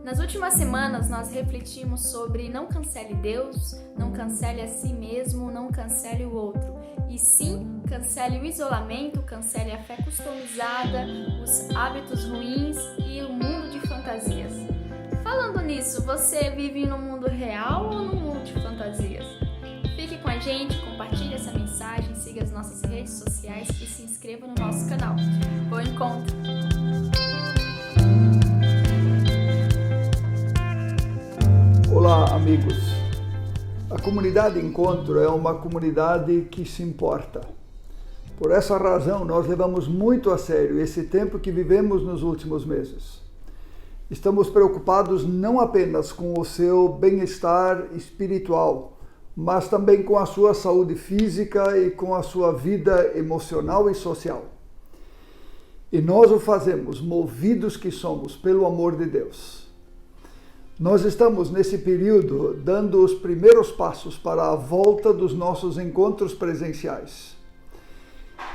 Nas últimas semanas nós refletimos sobre não cancele Deus, não cancele a si mesmo, não cancele o outro. E sim, cancele o isolamento, cancele a fé customizada, os hábitos ruins e o mundo de fantasias. Falando nisso, você vive no mundo real ou no mundo de fantasias? Fique com a gente, compartilhe essa mensagem, siga as nossas redes sociais e se inscreva no nosso canal. Bom encontro! Olá, amigos. A comunidade Encontro é uma comunidade que se importa. Por essa razão, nós levamos muito a sério esse tempo que vivemos nos últimos meses. Estamos preocupados não apenas com o seu bem-estar espiritual, mas também com a sua saúde física e com a sua vida emocional e social. E nós o fazemos movidos que somos pelo amor de Deus. Nós estamos nesse período dando os primeiros passos para a volta dos nossos encontros presenciais.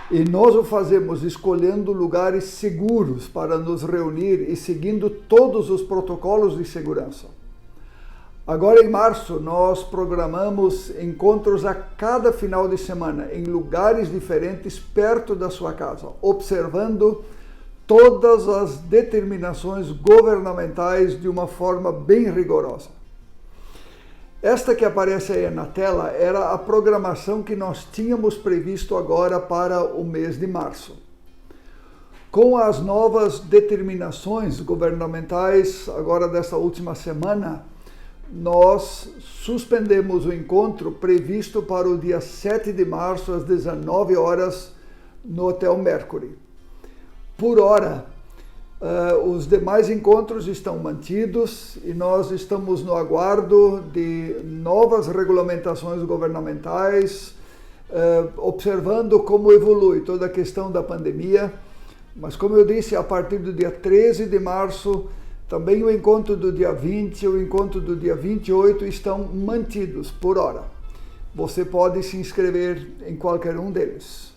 E nós o fazemos escolhendo lugares seguros para nos reunir e seguindo todos os protocolos de segurança. Agora em março nós programamos encontros a cada final de semana em lugares diferentes perto da sua casa, observando todas as determinações governamentais de uma forma bem rigorosa. Esta que aparece aí na tela era a programação que nós tínhamos previsto agora para o mês de março. Com as novas determinações governamentais, agora dessa última semana, nós suspendemos o encontro previsto para o dia 7 de março, às 19 horas, no Hotel Mercury. Por hora, os demais encontros estão mantidos e nós estamos no aguardo de novas regulamentações governamentais, observando como evolui toda a questão da pandemia. Mas, como eu disse, a partir do dia 13 de março, também o encontro do dia 20 e o encontro do dia 28 estão mantidos por hora. Você pode se inscrever em qualquer um deles.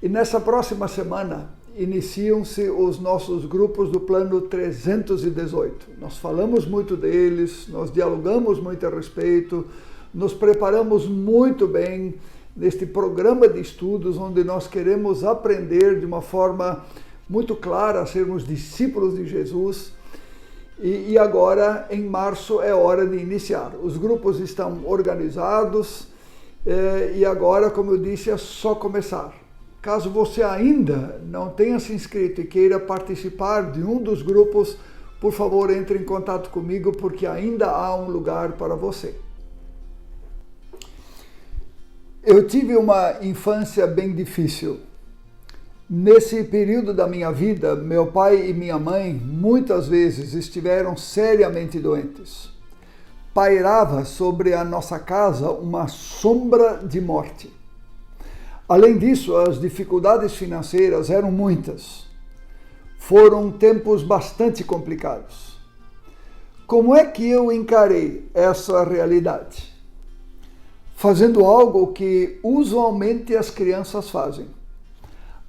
E nessa próxima semana, iniciam-se os nossos grupos do Plano 318. Nós falamos muito deles, nós dialogamos muito a respeito, nos preparamos muito bem neste programa de estudos onde nós queremos aprender de uma forma muito clara a sermos discípulos de Jesus. E agora, em março, é hora de iniciar. Os grupos estão organizados e agora, como eu disse, é só começar. Caso você ainda não tenha se inscrito e queira participar de um dos grupos, por favor, entre em contato comigo, porque ainda há um lugar para você. Eu tive uma infância bem difícil. Nesse período da minha vida, meu pai e minha mãe muitas vezes estiveram seriamente doentes. Pairava sobre a nossa casa uma sombra de morte. Além disso, as dificuldades financeiras eram muitas. Foram tempos bastante complicados. Como é que eu encarei essa realidade? Fazendo algo que usualmente as crianças fazem.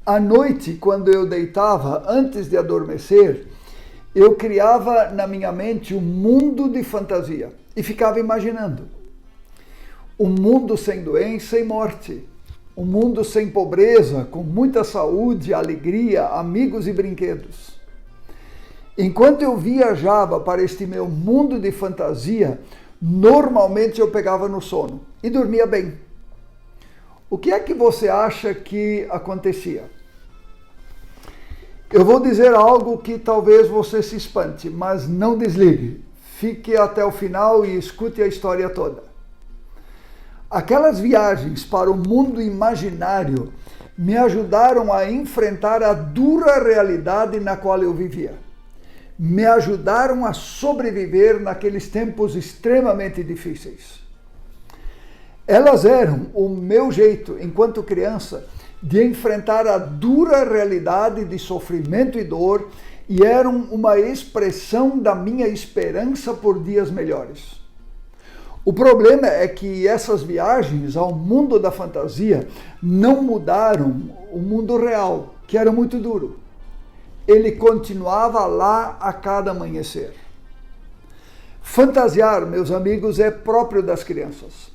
À noite, quando eu deitava, antes de adormecer, eu criava na minha mente um mundo de fantasia e ficava imaginando. Um mundo sem doença, sem morte. Um mundo sem pobreza, com muita saúde, alegria, amigos e brinquedos. Enquanto eu viajava para este meu mundo de fantasia, normalmente eu pegava no sono e dormia bem. O que é que você acha que acontecia? Eu vou dizer algo que talvez você se espante, mas não desligue. Fique até o final e escute a história toda. Aquelas viagens para o mundo imaginário me ajudaram a enfrentar a dura realidade na qual eu vivia. Me ajudaram a sobreviver naqueles tempos extremamente difíceis. Elas eram o meu jeito, enquanto criança, de enfrentar a dura realidade de sofrimento e dor e eram uma expressão da minha esperança por dias melhores. O problema é que essas viagens ao mundo da fantasia não mudaram o mundo real, que era muito duro. Ele continuava lá a cada amanhecer. Fantasiar, meus amigos, é próprio das crianças.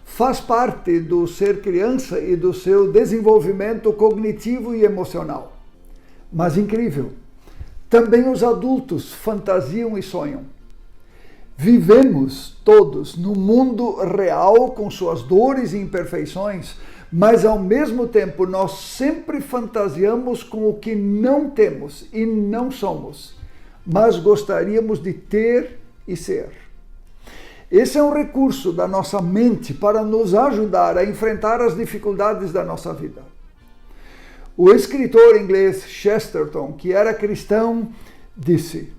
Faz parte do ser criança e do seu desenvolvimento cognitivo e emocional. Mas incrível, também os adultos fantasiam e sonham. Vivemos todos no mundo real com suas dores e imperfeições, mas ao mesmo tempo nós sempre fantasiamos com o que não temos e não somos, mas gostaríamos de ter e ser. Esse é um recurso da nossa mente para nos ajudar a enfrentar as dificuldades da nossa vida. O escritor inglês Chesterton, que era cristão, disse: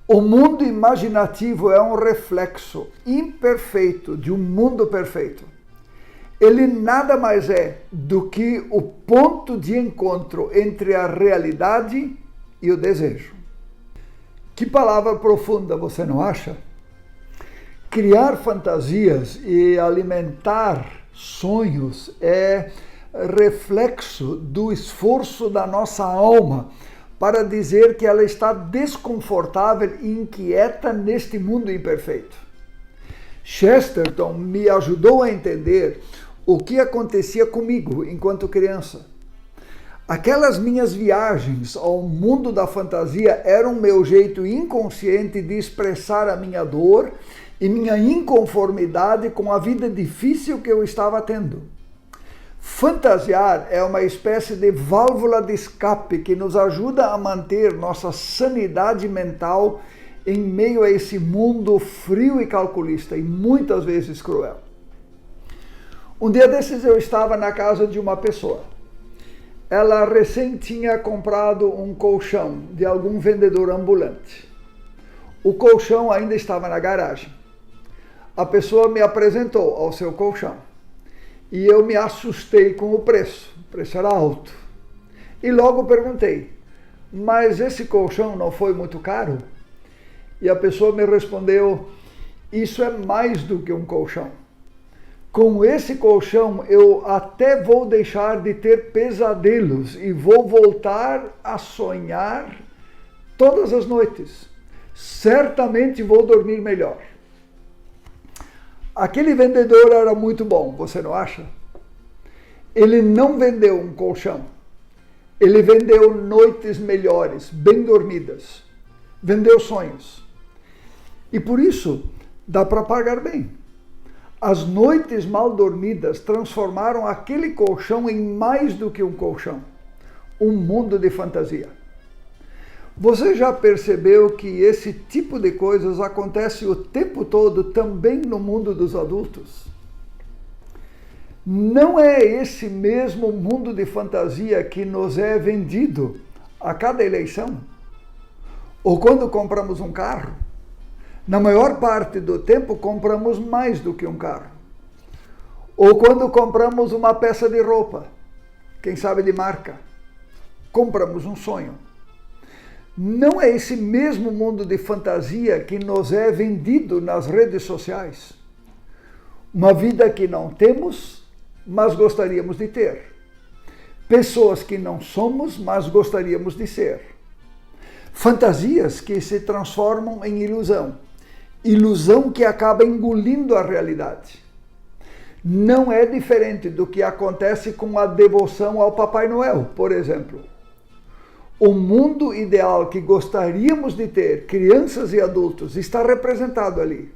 o mundo imaginativo é um reflexo imperfeito de um mundo perfeito. Ele nada mais é do que o ponto de encontro entre a realidade e o desejo. Que palavra profunda, você não acha? Criar fantasias e alimentar sonhos é reflexo do esforço da nossa alma para dizer que ela está desconfortável e inquieta neste mundo imperfeito. Chesterton me ajudou a entender o que acontecia comigo enquanto criança. Aquelas minhas viagens ao mundo da fantasia eram meu jeito inconsciente de expressar a minha dor e minha inconformidade com a vida difícil que eu estava tendo. Fantasiar é uma espécie de válvula de escape que nos ajuda a manter nossa sanidade mental em meio a esse mundo frio e calculista e muitas vezes cruel. Um dia desses eu estava na casa de uma pessoa. Ela recém tinha comprado um colchão de algum vendedor ambulante. O colchão ainda estava na garagem. A pessoa me apresentou ao seu colchão. E eu me assustei com o preço era alto. E logo perguntei: mas esse colchão não foi muito caro? E a pessoa me respondeu: isso é mais do que um colchão. Com esse colchão eu até vou deixar de ter pesadelos e vou voltar a sonhar todas as noites. Certamente vou dormir melhor. Aquele vendedor era muito bom, você não acha? Ele não vendeu um colchão. Ele vendeu noites melhores, bem dormidas. Vendeu sonhos. E por isso, dá para pagar bem. As noites mal dormidas transformaram aquele colchão em mais do que um colchão. Um mundo de fantasia. Você já percebeu que esse tipo de coisas acontece o tempo todo também no mundo dos adultos? Não é esse mesmo mundo de fantasia que nos é vendido a cada eleição? Ou quando compramos um carro? Na maior parte do tempo compramos mais do que um carro. Ou quando compramos uma peça de roupa, quem sabe de marca, compramos um sonho. Não é esse mesmo mundo de fantasia que nos é vendido nas redes sociais? Uma vida que não temos, mas gostaríamos de ter. Pessoas que não somos, mas gostaríamos de ser. Fantasias que se transformam em ilusão. Ilusão que acaba engolindo a realidade. Não é diferente do que acontece com a devoção ao Papai Noel, por exemplo. O mundo ideal que gostaríamos de ter, crianças e adultos, está representado ali.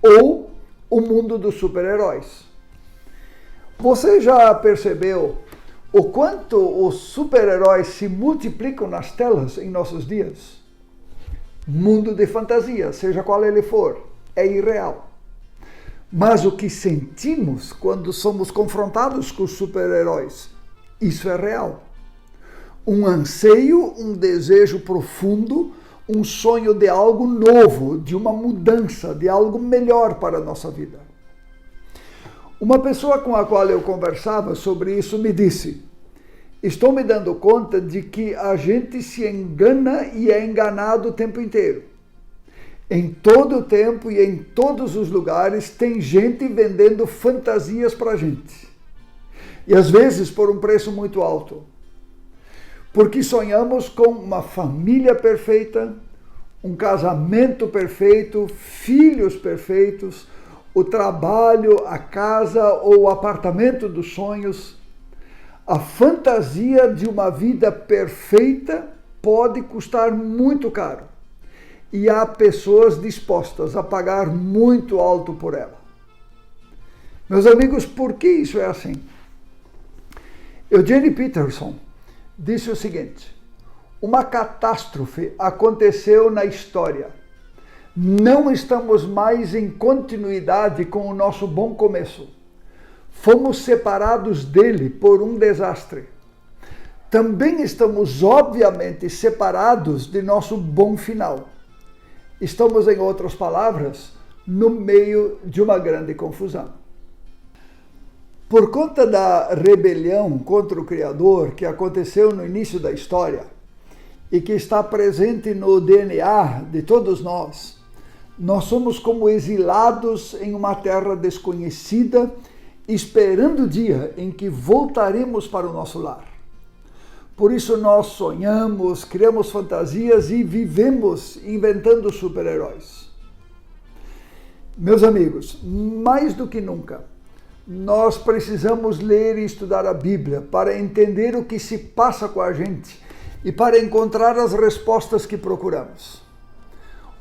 Ou o mundo dos super-heróis. Você já percebeu o quanto os super-heróis se multiplicam nas telas em nossos dias? Mundo de fantasia, seja qual ele for, é irreal. Mas o que sentimos quando somos confrontados com os super-heróis, isso é real. Um anseio, um desejo profundo, um sonho de algo novo, de uma mudança, de algo melhor para a nossa vida. Uma pessoa com a qual eu conversava sobre isso me disse: estou me dando conta de que a gente se engana e é enganado o tempo inteiro. Em todo o tempo e em todos os lugares tem gente vendendo fantasias para a gente. E às vezes por um preço muito alto. Porque sonhamos com uma família perfeita, um casamento perfeito, filhos perfeitos, o trabalho, a casa ou o apartamento dos sonhos. A fantasia de uma vida perfeita pode custar muito caro e há pessoas dispostas a pagar muito alto por ela. Meus amigos, por que isso é assim? Eugene Peterson disse o seguinte: uma catástrofe aconteceu na história. Não estamos mais em continuidade com o nosso bom começo. Fomos separados dele por um desastre. Também estamos, obviamente, separados de nosso bom final. Estamos, em outras palavras, no meio de uma grande confusão. Por conta da rebelião contra o Criador que aconteceu no início da história e que está presente no DNA de todos nós somos como exilados em uma terra desconhecida, esperando o dia em que voltaremos para o nosso lar. Por isso nós sonhamos, criamos fantasias e vivemos inventando super-heróis. Meus amigos, mais do que nunca, nós precisamos ler e estudar a Bíblia para entender o que se passa com a gente e para encontrar as respostas que procuramos.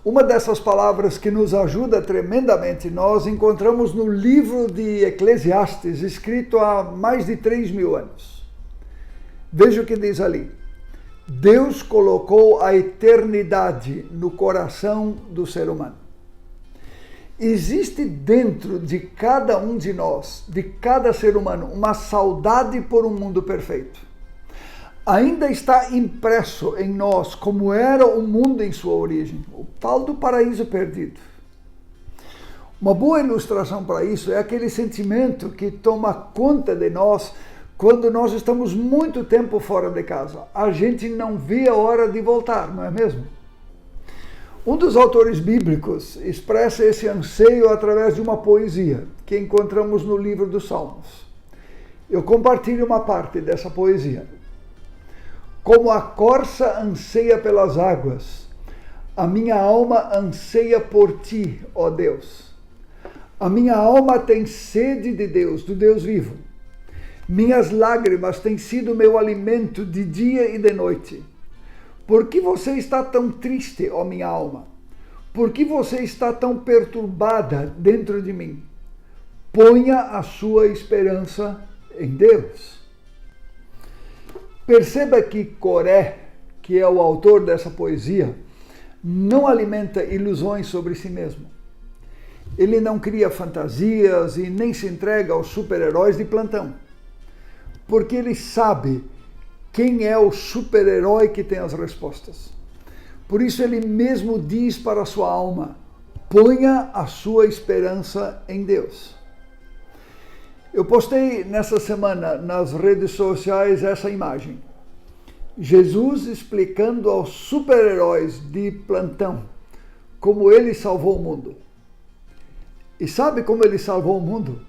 Uma dessas palavras que nos ajuda tremendamente nós encontramos no livro de Eclesiastes, escrito há mais de 3.000 anos. Veja o que diz ali: Deus colocou a eternidade no coração do ser humano. Existe dentro de cada um de nós, de cada ser humano, uma saudade por um mundo perfeito. Ainda está impresso em nós como era o mundo em sua origem, o tal do paraíso perdido. Uma boa ilustração para isso é aquele sentimento que toma conta de nós quando nós estamos muito tempo fora de casa. A gente não vê a hora de voltar, não é mesmo? Um dos autores bíblicos expressa esse anseio através de uma poesia que encontramos no livro dos Salmos. Eu compartilho uma parte dessa poesia. Como a corça anseia pelas águas, a minha alma anseia por ti, ó Deus. A minha alma tem sede de Deus, do Deus vivo. Minhas lágrimas têm sido meu alimento de dia e de noite. Por que você está tão triste, ó minha alma? Por que você está tão perturbada dentro de mim? Ponha a sua esperança em Deus. Perceba que Coré, que é o autor dessa poesia, não alimenta ilusões sobre si mesmo. Ele não cria fantasias e nem se entrega aos super-heróis de plantão, porque ele sabe quem é o super-herói que tem as respostas. Por isso ele mesmo diz para a sua alma: ponha a sua esperança em Deus. Eu postei nessa semana nas redes sociais essa imagem. Jesus explicando aos super-heróis de plantão como ele salvou o mundo. E sabe como ele salvou o mundo?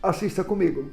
Assista comigo.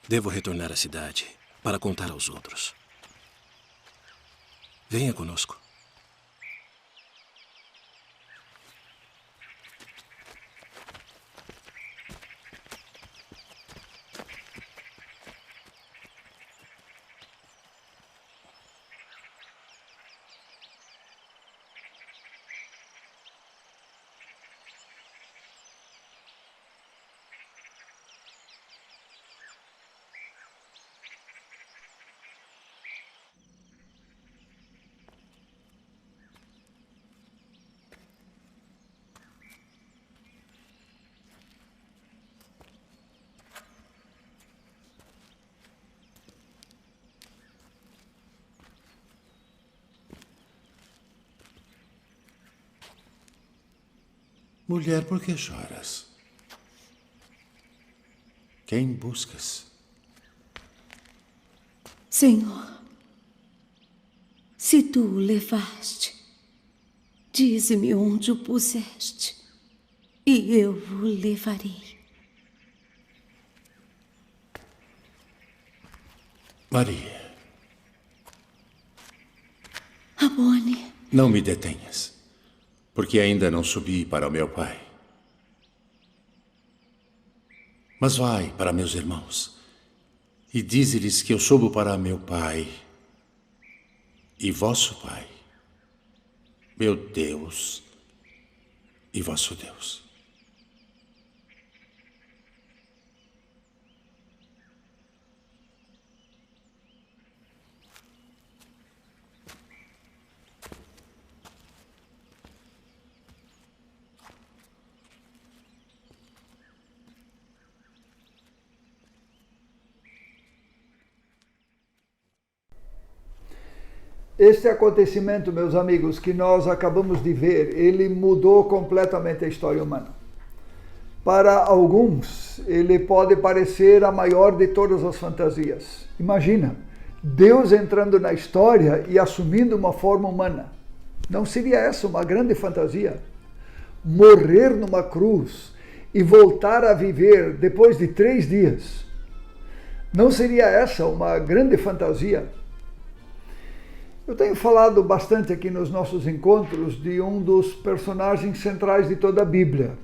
Devo retornar à cidade para contar aos outros. Venha conosco. Mulher, por que choras? Quem buscas? Senhor, se tu o levaste, dize-me onde o puseste, e eu o levarei. Maria. Rabboni. Não me detenhas, porque ainda não subi para o meu pai. Mas vai para meus irmãos e dize-lhes que eu subo para meu pai e vosso pai, meu Deus e vosso Deus. Este acontecimento, meus amigos, que nós acabamos de ver, ele mudou completamente a história humana. Para alguns, ele pode parecer a maior de todas as fantasias. Imagina, Deus entrando na história e assumindo uma forma humana. Não seria essa uma grande fantasia? Morrer numa cruz e voltar a viver depois de 3 dias. Não seria essa uma grande fantasia? Eu tenho falado bastante aqui nos nossos encontros de um dos personagens centrais de toda a Bíblia,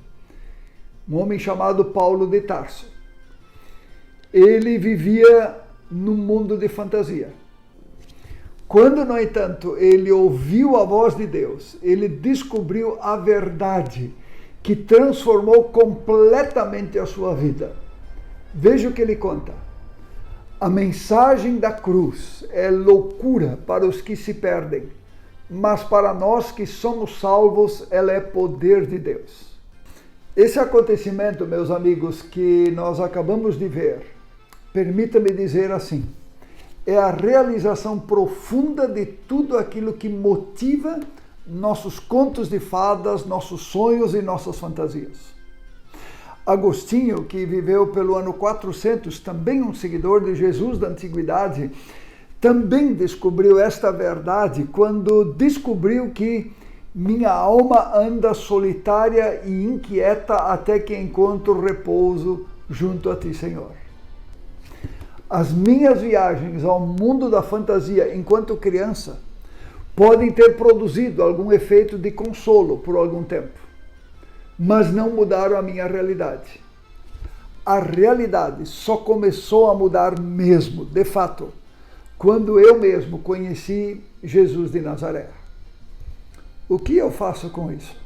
um homem chamado Paulo de Tarso. Ele vivia num mundo de fantasia. Quando, no entanto, ele ouviu a voz de Deus, ele descobriu a verdade que transformou completamente a sua vida. Veja o que ele conta. A mensagem da cruz é loucura para os que se perdem, mas para nós que somos salvos, ela é poder de Deus. Esse acontecimento, meus amigos, que nós acabamos de ver, permita-me dizer assim, é a realização profunda de tudo aquilo que motiva nossos contos de fadas, nossos sonhos e nossas fantasias. Agostinho, que viveu pelo ano 400, também um seguidor de Jesus da antiguidade, também descobriu esta verdade quando descobriu que minha alma anda solitária e inquieta até que encontro repouso junto a ti, Senhor. As minhas viagens ao mundo da fantasia enquanto criança podem ter produzido algum efeito de consolo por algum tempo, mas não mudaram a minha realidade. A realidade só começou a mudar mesmo, de fato, quando eu mesmo conheci Jesus de Nazaré. O que eu faço com isso?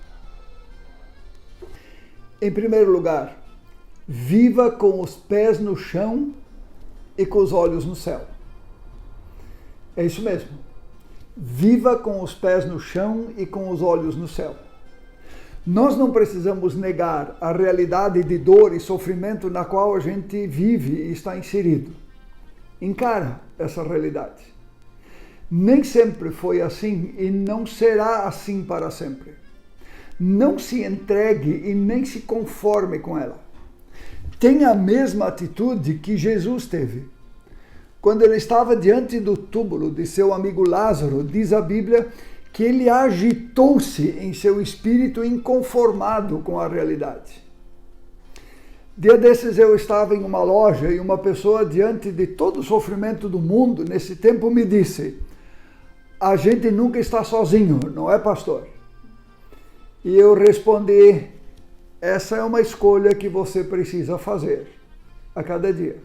Em primeiro lugar, viva com os pés no chão e com os olhos no céu. É isso mesmo. Viva com os pés no chão e com os olhos no céu. Nós não precisamos negar a realidade de dor e sofrimento na qual a gente vive e está inserido. Encara essa realidade. Nem sempre foi assim e não será assim para sempre. Não se entregue e nem se conforme com ela. Tenha a mesma atitude que Jesus teve. Quando ele estava diante do túmulo de seu amigo Lázaro, diz a Bíblia que ele agitou-se em seu espírito inconformado com a realidade. Dia desses eu estava em uma loja e uma pessoa, diante de todo o sofrimento do mundo, nesse tempo me disse: a gente nunca está sozinho, não é, pastor? E eu respondi: essa é uma escolha que você precisa fazer a cada dia.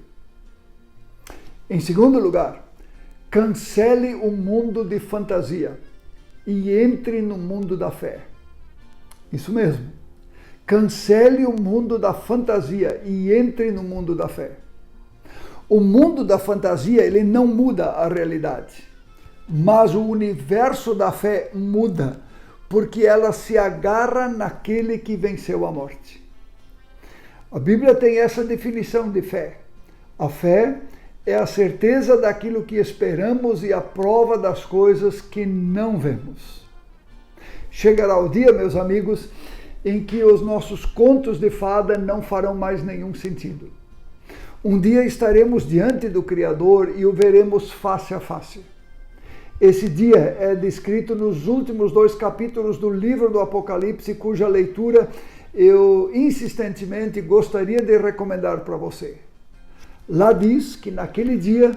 Em segundo lugar, cancele o mundo de fantasia e entre no mundo da fé. Isso mesmo. Cancele o mundo da fantasia e entre no mundo da fé. O mundo da fantasia, ele não muda a realidade, mas o universo da fé muda, porque ela se agarra naquele que venceu a morte. A Bíblia tem essa definição de fé. A fé é a certeza daquilo que esperamos e a prova das coisas que não vemos. Chegará o dia, meus amigos, em que os nossos contos de fada não farão mais nenhum sentido. Um dia estaremos diante do Criador e o veremos face a face. Esse dia é descrito nos últimos 2 capítulos do livro do Apocalipse, cuja leitura eu insistentemente gostaria de recomendar para você. Lá diz que naquele dia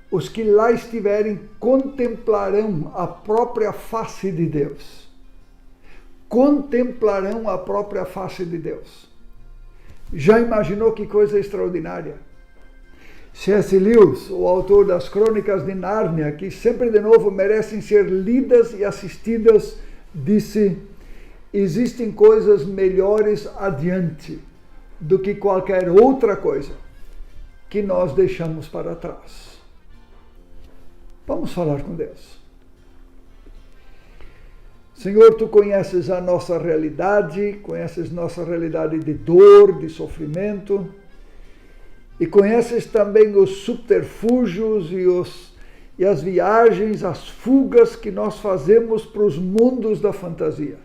os que lá estiverem contemplarão a própria face de Deus. Contemplarão a própria face de Deus. Já imaginou que coisa extraordinária? C.S. Lewis, o autor das Crônicas de Nárnia, que sempre de novo merecem ser lidas e assistidas, disse: existem coisas melhores adiante do que qualquer outra coisa que nós deixamos para trás. Vamos falar com Deus. Senhor, Tu conheces a nossa realidade, conheces nossa realidade de dor, de sofrimento, e conheces também os subterfúgios e as viagens, as fugas que nós fazemos para os mundos da fantasia.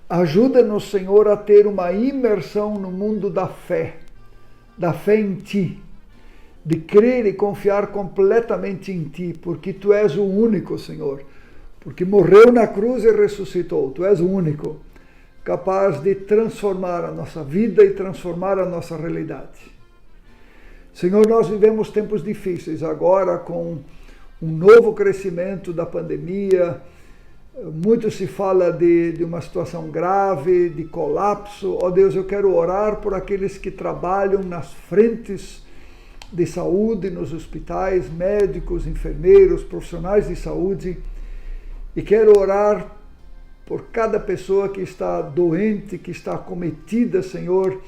Ajuda-nos, Senhor, a ter uma imersão no mundo da fé em Ti, de crer e confiar completamente em Ti, porque Tu és o único, Senhor, porque morreu na cruz e ressuscitou. Tu és o único capaz de transformar a nossa vida e transformar a nossa realidade. Senhor, nós vivemos tempos difíceis agora, com um novo crescimento da pandemia. Muito se fala de uma situação grave, de colapso. Ó Deus, eu quero orar por aqueles que trabalham nas frentes de saúde, nos hospitais, médicos, enfermeiros, profissionais de saúde. E quero orar por cada pessoa que está doente, que está acometida, Senhor,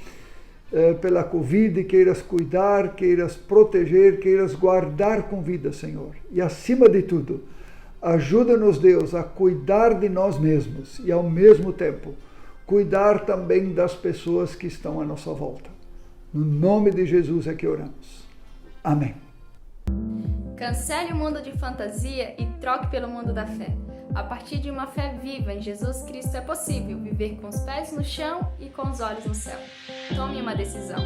pela Covid, queiras cuidar, queiras proteger, queiras guardar com vida, Senhor. E acima de tudo, ajuda-nos, Deus, a cuidar de nós mesmos e ao mesmo tempo cuidar também das pessoas que estão à nossa volta. No nome de Jesus é que oramos. Amém. Cancele o mundo de fantasia e troque pelo mundo da fé. A partir de uma fé viva em Jesus Cristo é possível viver com os pés no chão e com os olhos no céu. Tome uma decisão.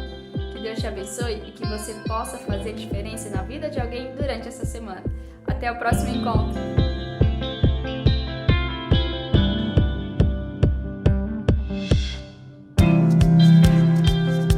Que Deus te abençoe e que você possa fazer diferença na vida de alguém durante essa semana. Até o próximo encontro!